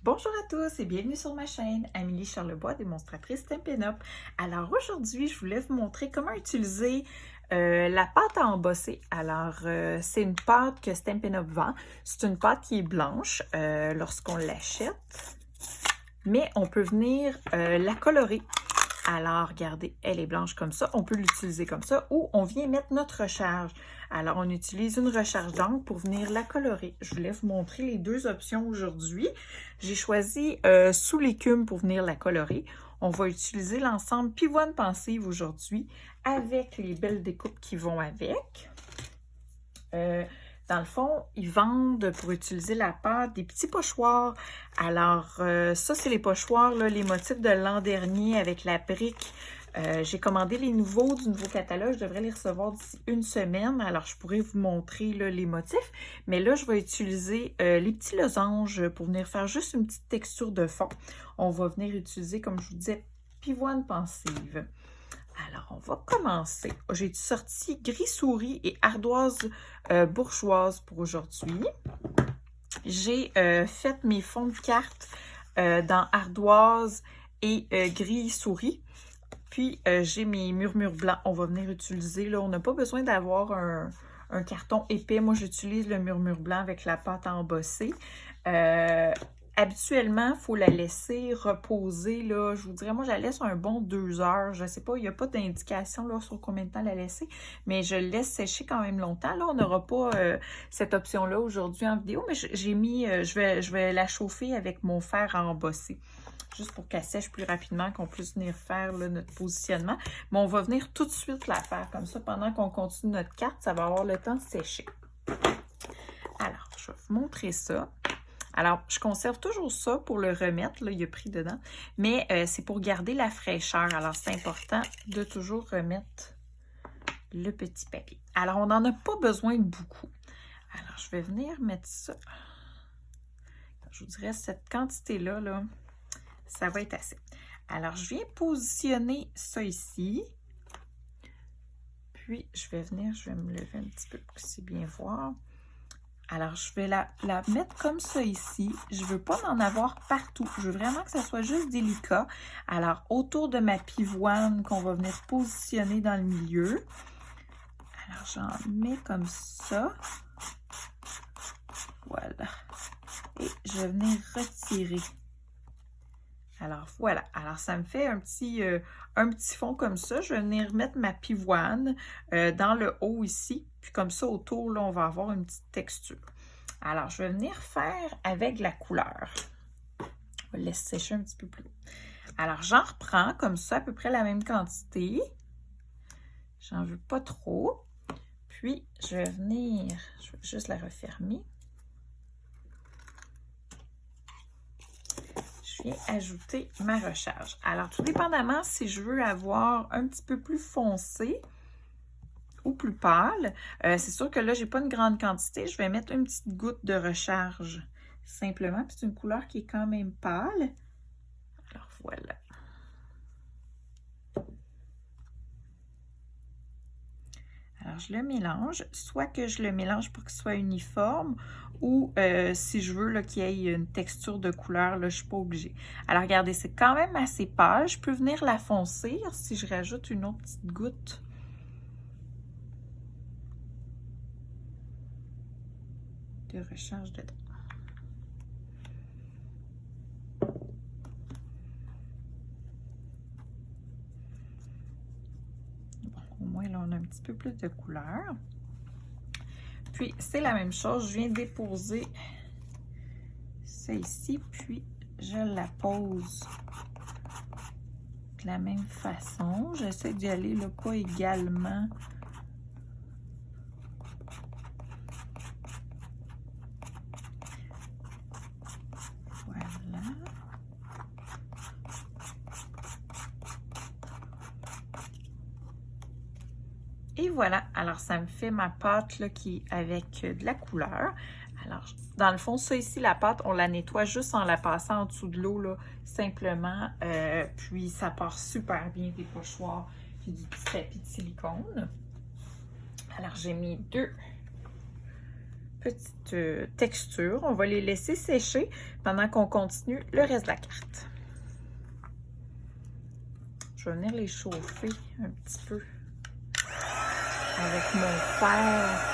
Bonjour à tous et bienvenue sur ma chaîne, Amélie Charlebois, démonstratrice Stampin' Up. Alors aujourd'hui, je voulais vous montrer comment utiliser la pâte à embosser. Alors, c'est une pâte que Stampin' Up vend. C'est une pâte qui est blanche lorsqu'on l'achète, mais on peut venir la colorer. Alors, regardez, elle est blanche comme ça. On peut l'utiliser comme ça ou on vient mettre notre recharge. Alors, on utilise une recharge d'encre pour venir la colorer. Je voulais vous montrer les deux options aujourd'hui. J'ai choisi sous l'écume pour venir la colorer. On va utiliser l'ensemble Pivoine Pensive aujourd'hui avec les belles découpes qui vont avec. Dans le fond, ils vendent pour utiliser la pâte des petits pochoirs. Alors, ça, c'est les pochoirs, là, les motifs de l'an dernier avec la brique. J'ai commandé les nouveaux du nouveau catalogue. Je devrais les recevoir d'ici une semaine. Alors, je pourrais vous montrer là, les motifs. Mais là, je vais utiliser les petits losanges pour venir faire juste une petite texture de fond. On va venir utiliser, comme je vous disais, Pivoine Pensive. Alors, on va commencer. J'ai sorti gris souris et ardoise bourgeoise pour aujourd'hui. J'ai fait mes fonds de cartes dans ardoise et gris souris. Puis, j'ai mes murmures blancs. On va venir utiliser, là, on n'a pas besoin d'avoir un carton épais. Moi, j'utilise le murmure blanc avec la pâte à embosser. Habituellement, il faut la laisser reposer, là, je vous dirais, moi, je la laisse un bon 2 heures. Je ne sais pas, il n'y a pas d'indication là sur combien de temps la laisser, mais je le laisse sécher quand même longtemps. Là, on n'aura pas cette option-là aujourd'hui en vidéo, mais j'ai mis, je vais la chauffer avec mon fer à embosser, juste pour qu'elle sèche plus rapidement, qu'on puisse venir faire là, notre positionnement. Mais on va venir tout de suite la faire comme ça. Pendant qu'on continue notre carte, ça va avoir le temps de sécher. Alors, je vais vous montrer ça. Alors, je conserve toujours ça pour le remettre. Là, il y a pris dedans. Mais c'est pour garder la fraîcheur. Alors, c'est important de toujours remettre le petit papier. Alors, on n'en a pas besoin de beaucoup. Alors, je vais venir mettre ça. Je vous dirais, cette quantité-là, là, ça va être assez. Alors, je viens positionner ça ici. Puis, je vais me lever un petit peu pour que c'est bien voir. Alors, je vais la mettre comme ça ici. Je ne veux pas en avoir partout. Je veux vraiment que ça soit juste délicat. Alors, autour de ma pivoine qu'on va venir positionner dans le milieu. Alors, j'en mets comme ça. Voilà. Et je vais venir retirer. Alors, voilà. Alors, ça me fait un petit fond comme ça. Je vais venir mettre ma pivoine dans le haut ici. Puis comme ça, autour, là, on va avoir une petite texture. Alors, je vais venir faire avec la couleur. On va le laisser sécher un petit peu plus. Alors, j'en reprends comme ça, à peu près la même quantité. J'en veux pas trop. Puis, je vais juste la refermer. Je viens ajouter ma recharge. Alors, tout dépendamment si je veux avoir un petit peu plus foncé ou plus pâle, c'est sûr que là, j'ai pas une grande quantité. Je vais mettre une petite goutte de recharge simplement. Puis c'est une couleur qui est quand même pâle. Alors, voilà. Alors, je le mélange. Soit que je le mélange pour qu'il soit uniforme ou si je veux qu'il y ait une texture de couleur, là, je ne suis pas obligée. Alors, regardez, c'est quand même assez pâle. Je peux venir la foncer si je rajoute une autre petite goutte. De recharge dedans. Bon, au moins, là, on a un petit peu plus de couleur. Puis, c'est la même chose. Je viens déposer ça ici, puis je la pose de la même façon. J'essaie d'y aller là, pas également. Voilà. Et voilà, alors ça me fait ma pâte là, qui est avec de la couleur. Alors, dans le fond, ça ici, la pâte, on la nettoie juste en la passant en dessous de l'eau, là, simplement. Puis, ça part super bien des pochoirs puis du petit tapis de silicone. Alors, j'ai mis 2 petite texture. On va les laisser sécher pendant qu'on continue le reste de la carte. Je vais venir les chauffer un petit peu avec mon fer.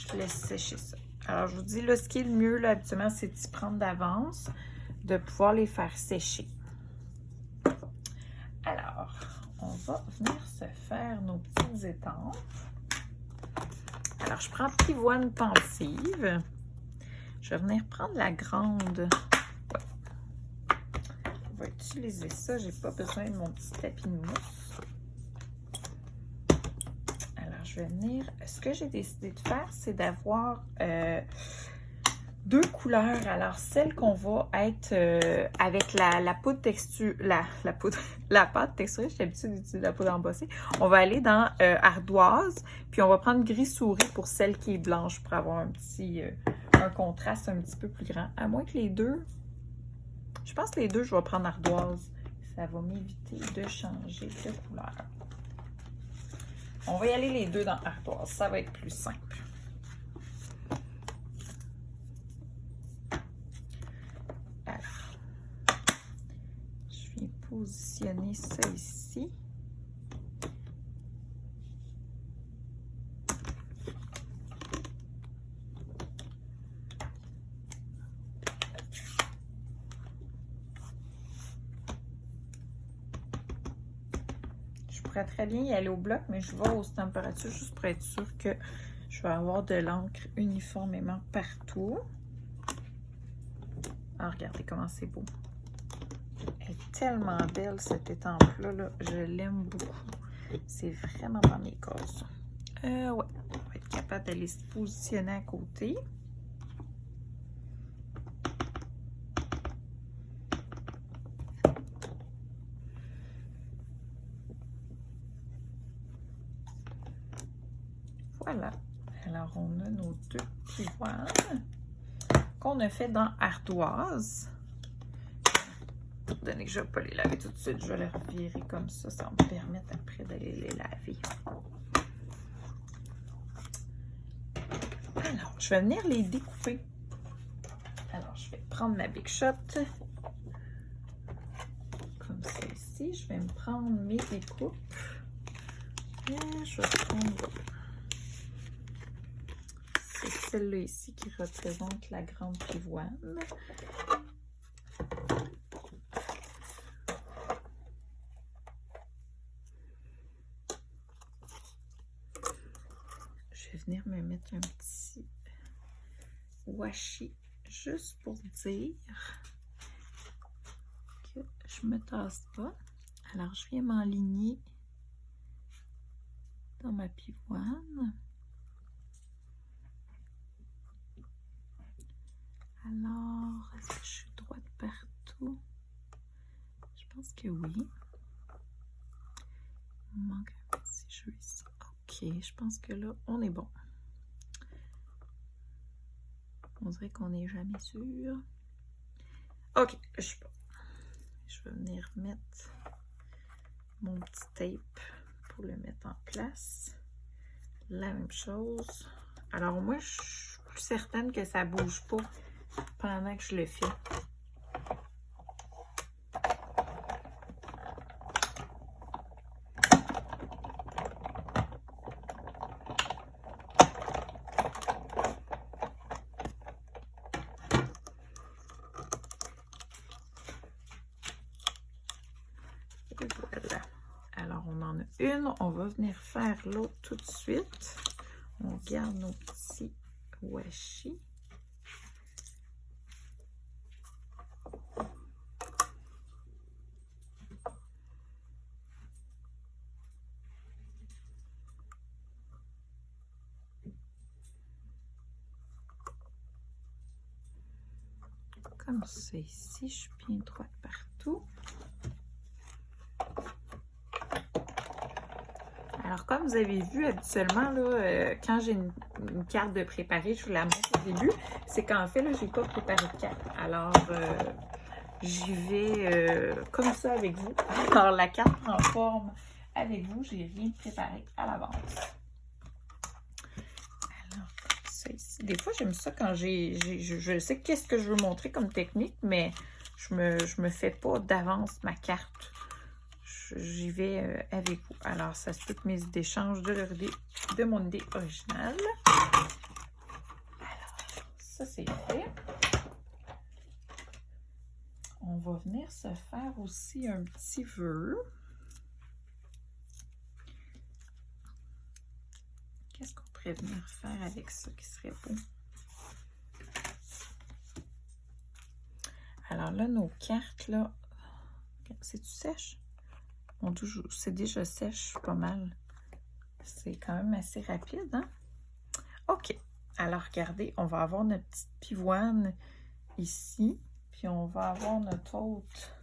Je laisse sécher ça. Alors, je vous dis, là, ce qui est le mieux, là, habituellement, c'est d'y prendre d'avance, de pouvoir les faire sécher. Alors, on va venir se faire nos petites étampes. Alors, je prends pivoine pensive. Je vais venir prendre la grande. Ouais. On va utiliser ça. J'ai pas besoin de mon petit tapis de mousse. Je vais venir, ce que j'ai décidé de faire, c'est d'avoir deux couleurs. Alors, celle qu'on va être avec la poudre texture, la pâte texturée, j'ai l'habitude d'utiliser la poudre embossée. On va aller dans ardoise, puis on va prendre gris souris pour celle qui est blanche pour avoir un contraste un petit peu plus grand. À moins que les deux, je pense que les deux, je vais prendre ardoise. Ça va m'éviter de changer de couleur. On va y aller les deux dans ardoise, ça va être plus simple. Alors, je vais positionner ça ici. Très bien y aller au bloc, mais je vais aux températures juste pour être sûr que je vais avoir de l'encre uniformément partout. Ah, regardez comment c'est beau. Elle est tellement belle cette étampe-là, là. Je l'aime beaucoup. C'est vraiment dans mes cases. Ouais, on va être capable d'aller se positionner à côté. Voilà. Alors, on a nos deux pivoines qu'on a fait dans ardoise. Pour donner que je ne vais pas les laver tout de suite, je vais les revirer comme ça. Ça va me permettre après d'aller les laver. Alors, je vais venir les découper. Alors, je vais prendre ma Big Shot. Comme ça ici. Je vais me prendre mes découpes. Et je vais prendre... C'est celle-là ici qui représente la grande pivoine. Je vais venir me mettre un petit washi juste pour dire que je me tasse pas. Alors, je viens m'enligner dans ma pivoine. Alors, est-ce que je suis droite partout? Je pense que oui. Il me manque un petit jeu ici. Ok, je pense que là, on est bon. On dirait qu'on n'est jamais sûr. Ok, je suis bon. Je vais venir mettre mon petit tape pour le mettre en place. La même chose. Alors, moi, je suis plus certaine que ça ne bouge pas pendant que je le fais. Et voilà. Alors, on en a une. On va venir faire l'autre tout de suite. On garde nos petits washi. comme ça ici. Je suis bien droite partout. Alors, comme vous avez vu, habituellement, là, quand j'ai une carte de préparer, je vous la montre au début, c'est qu'en fait, là, je n'ai pas préparé de carte. Alors, j'y vais comme ça avec vous. Alors, la carte prend forme avec vous. Je n'ai rien préparé à l'avance. Alors, comme ça ici. Des fois, j'aime ça quand je sais qu'est-ce que je veux montrer comme technique, mais je me fais pas d'avance ma carte. J'y vais avec vous. Alors, ça se peut que mes idées changent de mon idée originale. Alors, ça, c'est fait. On va venir se faire aussi un petit vœu. Qu'est-ce qu'on pourrait venir faire avec ça qui serait beau? Alors là, nos cartes, là, c'est-tu sèche? Mon Dieu, c'est déjà sèche pas mal. C'est quand même assez rapide, hein? OK. Alors, regardez, on va avoir notre petite pivoine ici. Puis, on va avoir notre autre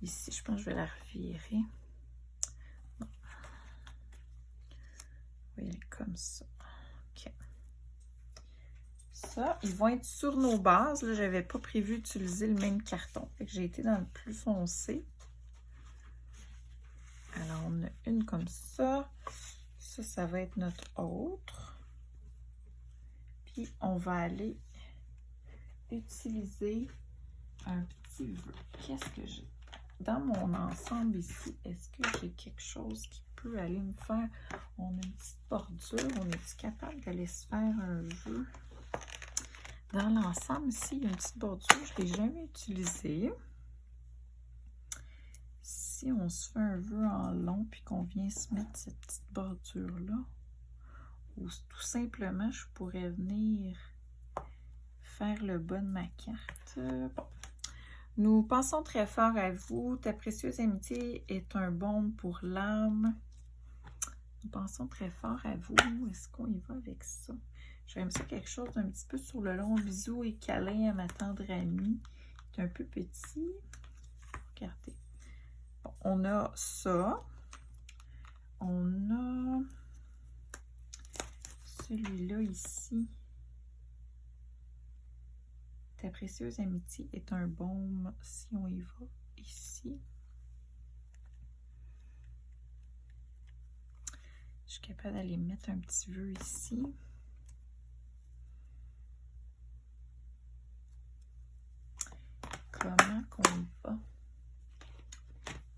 ici. Je pense que je vais la revirer. Non. On va y aller comme ça. OK. Ça, ils vont être sur nos bases. Là, je n'avais pas prévu d'utiliser le même carton. Fait que j'ai été dans le plus foncé. Alors, on a une comme ça. Ça va être notre autre. Puis, on va aller utiliser un petit vœu. Qu'est-ce que j'ai? Dans mon ensemble ici, est-ce que j'ai quelque chose qui peut aller me faire? On a une petite bordure. On est capable d'aller se faire un vœu? Dans l'ensemble ici, il y a une petite bordure. Je ne l'ai jamais utilisée. Si on se fait un vœu en long puis qu'on vient se mettre cette petite bordure-là, ou tout simplement, je pourrais venir faire le bas de ma carte. Bon. Nous pensons très fort à vous. Ta précieuse amitié est un baume pour l'âme. Nous pensons très fort à vous. Est-ce qu'on y va avec ça? J'aime ça quelque chose d'un petit peu sur le long. Bisous et câlin à ma tendre amie. C'est un peu petit. Regardez. Bon, on a ça. On a celui-là ici. Ta précieuse amitié est un baume. Si on y va ici. Je suis capable d'aller mettre un petit vœu ici. Comment qu'on y va?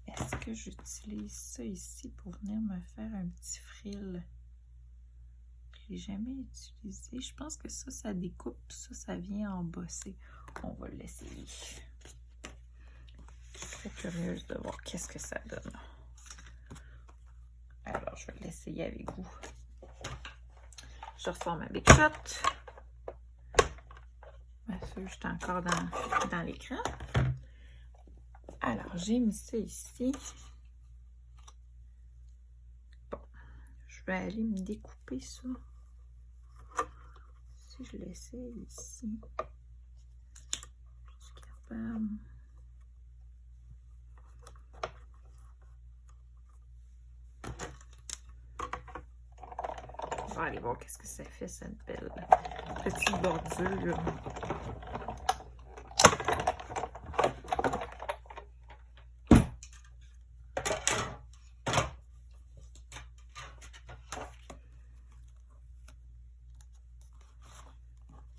Est-ce que j'utilise ça ici pour venir me faire un petit frill? Je ne l'ai jamais utilisé. Je pense que ça découpe. Ça vient embosser. On va l'essayer. Je suis très curieuse de voir qu'est-ce que ça donne. Alors, je vais l'essayer avec vous. Je ressors ma Big Shot. Bien sûr, j'étais encore dans l'écran. Alors, j'ai mis ça ici. Bon, je vais aller me découper ça. Si je l'essaie ici, je suis capable. On va aller voir qu'est-ce que ça fait, cette belle petite bordure.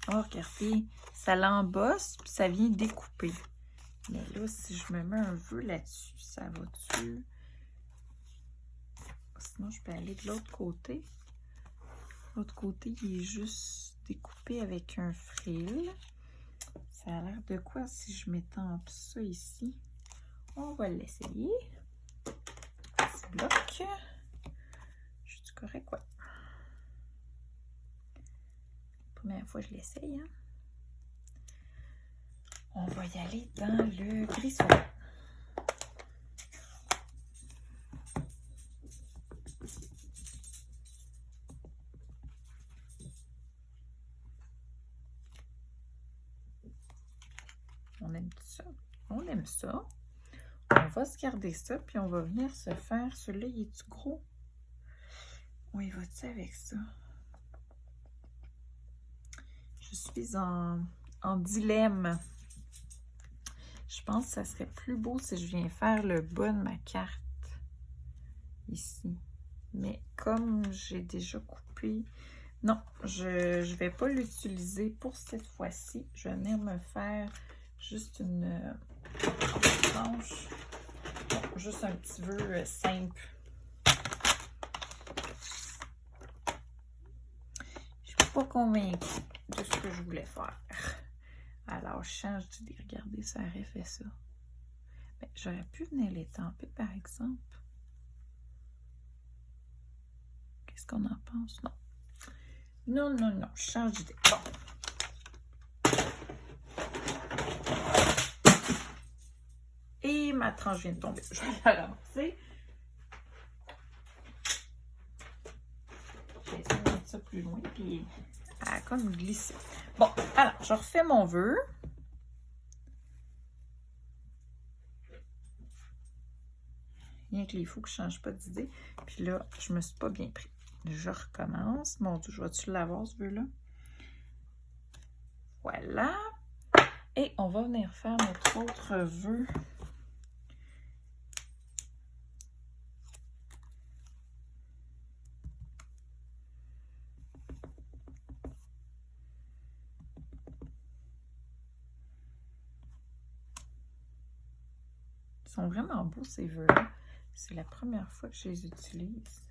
Oh, regardez, ça l'embosse, puis ça vient découper. Mais là, si je me mets un vœu là-dessus, ça va-tu? Sinon, je peux aller de l'autre côté. L'autre côté, il est juste découpé avec un frill. Ça a l'air de quoi si je m'étampe ça ici? On va l'essayer. Petit bloc. Je suis correct, ouais. Première fois que je l'essaye. Hein? On va y aller dans le gris soie. on aime ça. On va se garder ça, puis on va venir se faire... Celui-là, il est-tu gros? Oui, va-t-il avec ça? Je suis en dilemme. Je pense que ça serait plus beau si je viens faire le bas de ma carte ici. Mais comme j'ai déjà coupé, non, je ne vais pas l'utiliser pour cette fois-ci. Je vais venir me faire juste une tranche, juste un petit vœu simple. Je ne suis pas convaincue de ce que je voulais faire. Alors, je change d'idée. Regardez, ça aurait fait ça. Ben, j'aurais pu venir l'étamper, par exemple. Qu'est-ce qu'on en pense? Non. Non, non, non. Je change d'idée. Bon. Et ma tranche vient de tomber. Je vais la ramasser. J'ai essayé de mettre ça plus loin, puis elle a comme glissé. Bon, alors, je refais mon vœu. Rien que les fous que je ne change pas d'idée. Puis là, je me suis pas bien pris. Je recommence. Mon Dieu, je vais-tu l'avoir, ce vœu-là? Voilà. Et on va venir faire notre autre vœu. Ils sont vraiment beaux, ces vœux-là. C'est la première fois que je les utilise.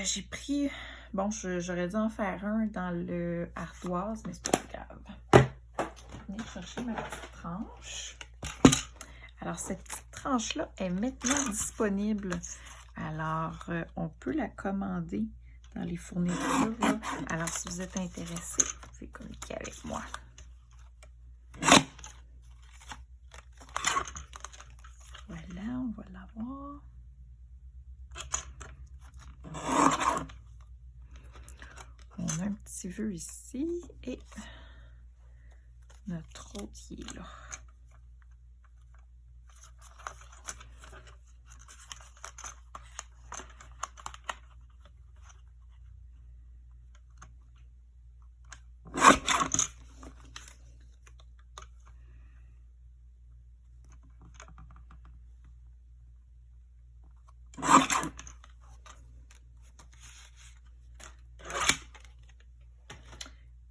J'ai pris... Bon, j'aurais dû en faire un dans le ardoise, mais c'est pas grave. Je vais venir chercher ma petite tranche. Alors, cette petite tranche-là est maintenant disponible. Alors, on peut la commander dans les fournitures, là. Alors, si vous êtes intéressé, vous pouvez communiquer avec moi. Voilà, on va l'avoir. On a un petit vœu ici et notre autre qui est là.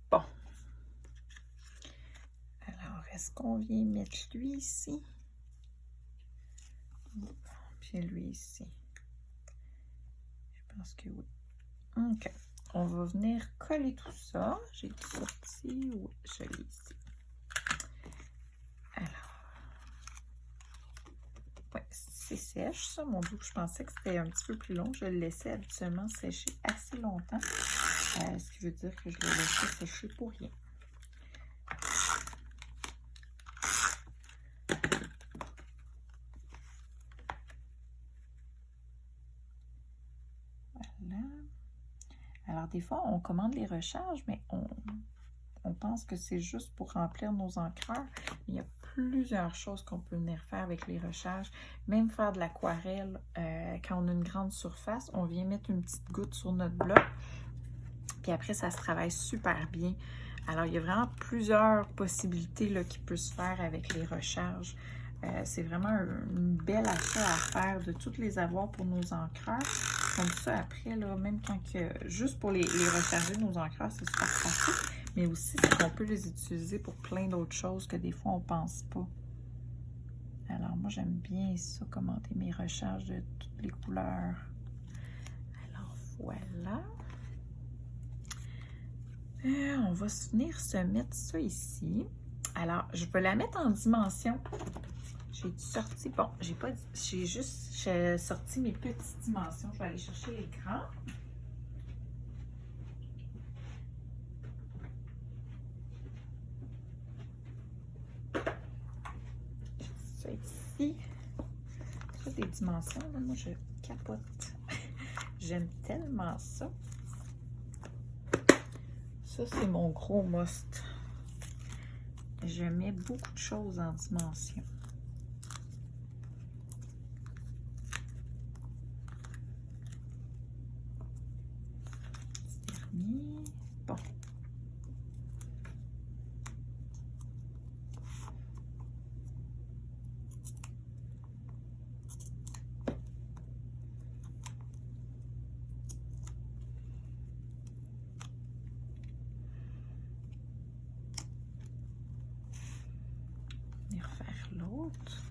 Bon. Alors, est-ce qu'on vient mettre lui ici? Puis lui ici. Je pense que oui. OK. On va venir coller tout ça. J'ai tout sorti. Oui, je l'ai ici. Alors. Oui, c'est sèche, ça. Mon Dieu, je pensais que c'était un petit peu plus long. Je le laissais habituellement sécher assez longtemps. Ce qui veut dire que je le laissais sécher pour rien. Voilà. Alors, des fois, on commande les recharges, mais on pense que c'est juste pour remplir nos encreurs. Il y a plusieurs choses qu'on peut venir faire avec les recharges. Même faire de l'aquarelle, quand on a une grande surface, on vient mettre une petite goutte sur notre bloc. Puis après, ça se travaille super bien. Alors, il y a vraiment plusieurs possibilités là, qui peuvent se faire avec les recharges. C'est vraiment une belle achat à faire de toutes les avoir pour nos encreurs. Comme ça, après, là, même quand que... Juste pour les recharger, nos encreurs, c'est super pratique. Mais aussi, c'est qu'on peut les utiliser pour plein d'autres choses que des fois, on ne pense pas. Alors, moi, j'aime bien ça, commenter mes recharges de toutes les couleurs. Alors, voilà. On va venir se mettre ça ici. Alors, je vais la mettre en dimension. J'ai sorti, bon, j'ai juste sorti mes petites dimensions. Je vais aller chercher l'écran. J'ai ça ici. Ça, des dimensions, là, moi, je capote. J'aime tellement ça. Ça, c'est mon gros must. je mets beaucoup de choses en dimension. Dernier. Bon. Et refaire l'autre.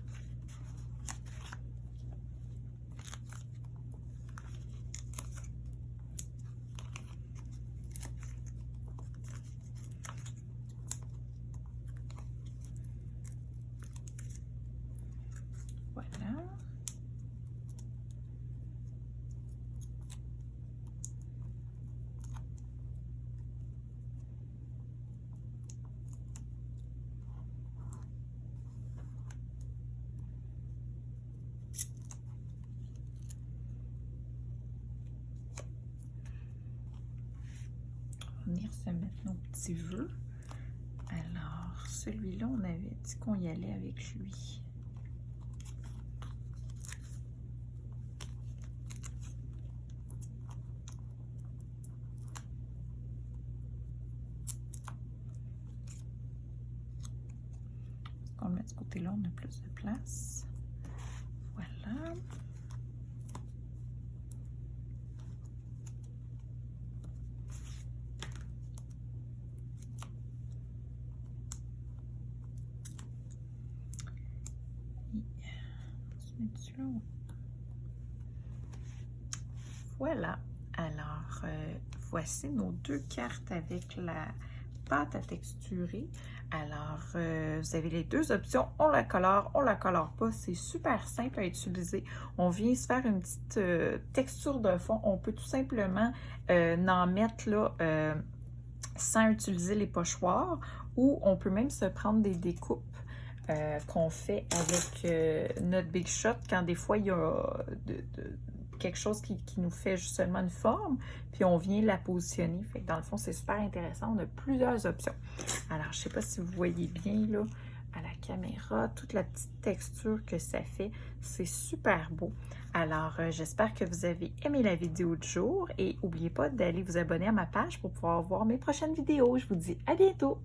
Voilà. Venir se mettre nos petits vœux. Alors, celui-là, on avait dit qu'on y allait avec lui. On le met de ce côté-là, on a plus de place. Voilà. Voilà, alors voici nos deux cartes avec la pâte à texturer. Alors, vous avez les deux options, on la colore pas, c'est super simple à utiliser. On vient se faire une petite texture de fond, on peut tout simplement en mettre là sans utiliser les pochoirs, ou on peut même se prendre des découpes qu'on fait avec notre Big Shot quand des fois il y a quelque chose qui nous fait seulement une forme, puis on vient la positionner. Fait que dans le fond, c'est super intéressant. On a plusieurs options. Alors, je ne sais pas si vous voyez bien là à la caméra, toute la petite texture que ça fait. C'est super beau. Alors, j'espère que vous avez aimé la vidéo du jour et n'oubliez pas d'aller vous abonner à ma page pour pouvoir voir mes prochaines vidéos. Je vous dis à bientôt!